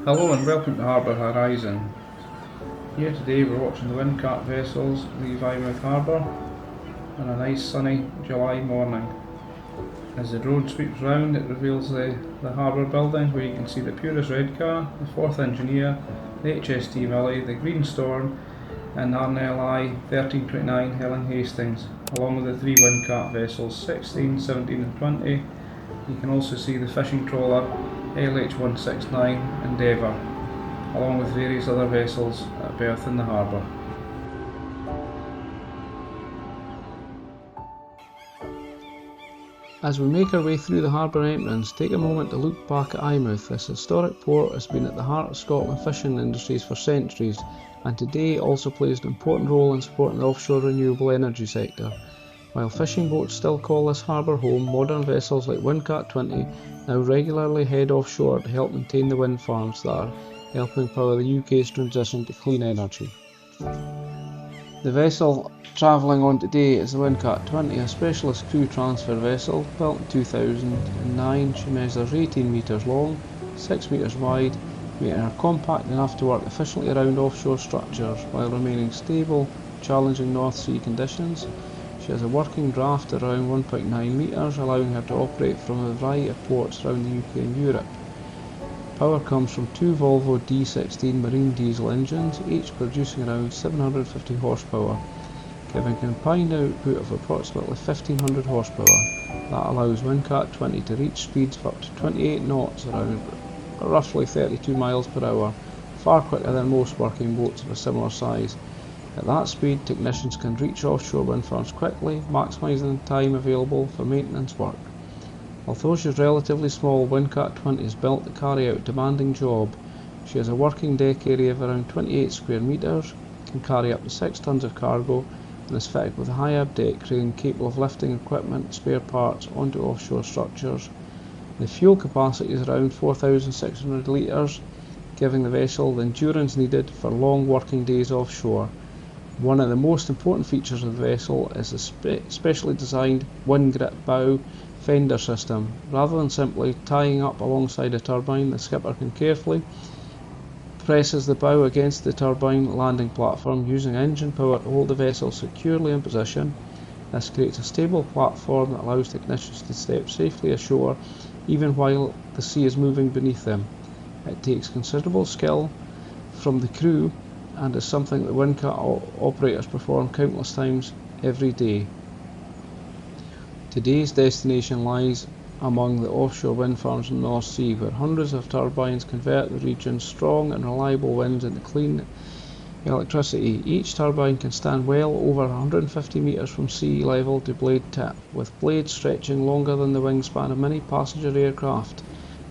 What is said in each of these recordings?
Hello and welcome to HarbourHorizon. Here today we're watching the Windcat vessels leave Eyemouth Harbour on a nice sunny July morning. As the drone sweeps round, it reveals the harbour building where you can see the Purus Redcar, the 4th Engineer, the HST Millie, the Green Storm and RNLI 1329 Helen Hastings, along with the 3 Windcat vessels 16, 17 and 20. You can also see the fishing trawler LH169 Endeavour, along with various other vessels at berth in the harbour. As we make our way through the harbour entrance, take a moment to look back at Eyemouth. This historic port has been at the heart of Scotland's fishing industries for centuries, and today also plays an important role in supporting the offshore renewable energy sector. While fishing boats still call this harbour home, modern vessels like Windcat 20 now regularly head offshore to help maintain the wind farms that are helping power the UK's transition to clean energy. The vessel travelling on today is the Windcat 20, a specialist crew transfer vessel built in 2009. She measures 18 metres long, 6 metres wide, making her compact enough to work efficiently around offshore structures while remaining stable, challenging North Sea conditions. She has a working draft around 1.9 metres, allowing her to operate from a variety of ports around the UK and Europe. Power comes from 2 Volvo D16 marine diesel engines, each producing around 750 horsepower, giving a combined output of approximately 1500 horsepower. That allows Windcat 20 to reach speeds of up to 28 knots, around roughly 32 miles per hour, far quicker than most working boats of a similar size. At that speed, technicians can reach offshore wind farms quickly, maximising the time available for maintenance work. Although she is relatively small, Windcat 20 is built to carry out a demanding job. She has a working deck area of around 28 square metres, can carry up to 6 tonnes of cargo, and is fitted with a high-ab deck crane capable of lifting equipment and spare parts onto offshore structures. The fuel capacity is around 4,600 litres, giving the vessel the endurance needed for long working days offshore. One of the most important features of the vessel is a specially designed wind grip bow fender system. Rather than simply tying up alongside a turbine, the skipper can carefully presses the bow against the turbine landing platform using engine power to hold the vessel securely in position. This creates a stable platform that allows technicians to step safely ashore even while the sea is moving beneath them. It takes considerable skill from the crew and is something that Windcat operators perform countless times every day. Today's destination lies among the offshore wind farms in the North Sea, where hundreds of turbines convert the region's strong and reliable winds into clean electricity. Each turbine can stand well over 150 metres from sea level to blade tip, with blades stretching longer than the wingspan of many passenger aircraft.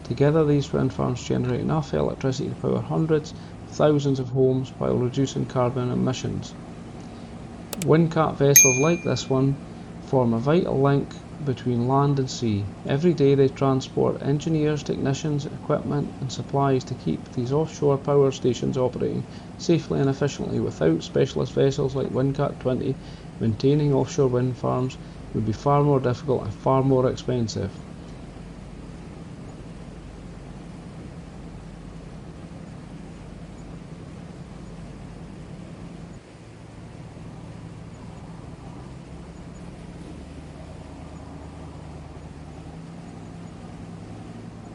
Together, these wind farms generate enough electricity to power hundreds of thousands of homes while reducing carbon emissions. Windcat vessels like this one form a vital link between land and sea. Every day they transport engineers, technicians, equipment and supplies to keep these offshore power stations operating safely and efficiently. Without specialist vessels like Windcat 20, maintaining offshore wind farms would be far more difficult and far more expensive.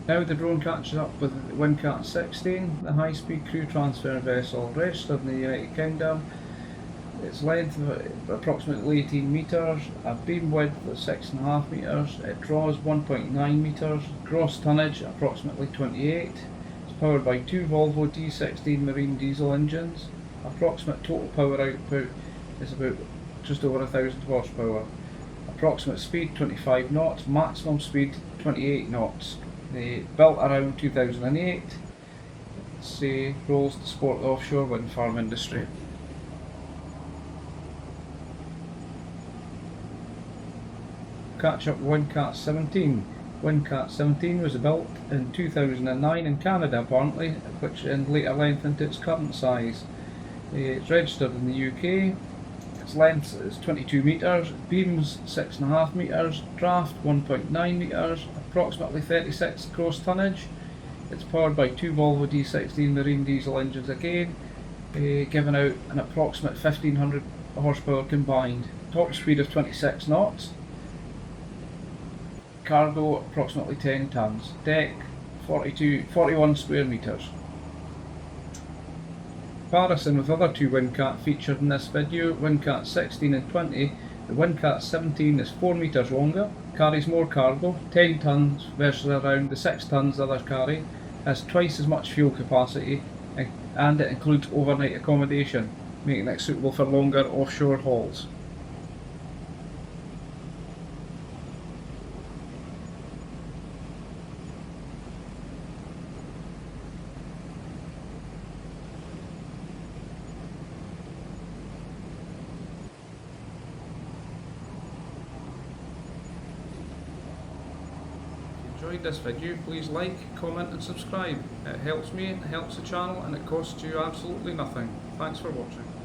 Now the drone catches up with Windcat 16, the high-speed crew transfer vessel registered in the United Kingdom. Its length of approximately 18 metres, a beam width of 6.5 metres, it draws 1.9 metres, gross tonnage approximately 28. It's powered by 2 Volvo D16 marine diesel engines. Approximate total power output is about just over 1,000 horsepower. Approximate speed 25 knots, maximum speed 28 knots. They built around 2008. Say roles to support the offshore wind farm industry. Catch up Windcat 17. Windcat 17 was built in 2009 in Canada apparently, which later lengthened to its current size. It's registered in the UK. Its length is 22 metres, beams 6.5 metres, draft 1.9 metres, approximately 36 gross tonnage. It's powered by two Volvo D16 Marine diesel engines again, giving out an approximate 1500 horsepower combined. Torque speed of 26 knots. Cargo approximately 10 tons. Deck 41 square metres. Comparison with other two Windcat featured in this video, Windcat 16 and 20, the Windcat 17 is 4 metres longer, carries more cargo, 10 tonnes versus around the 6 tonnes the others carry, has twice as much fuel capacity, and it includes overnight accommodation, making it suitable for longer offshore hauls. If you enjoyed this video, please like, comment and subscribe. It helps me, it helps the channel, and it costs you absolutely nothing. Thanks for watching.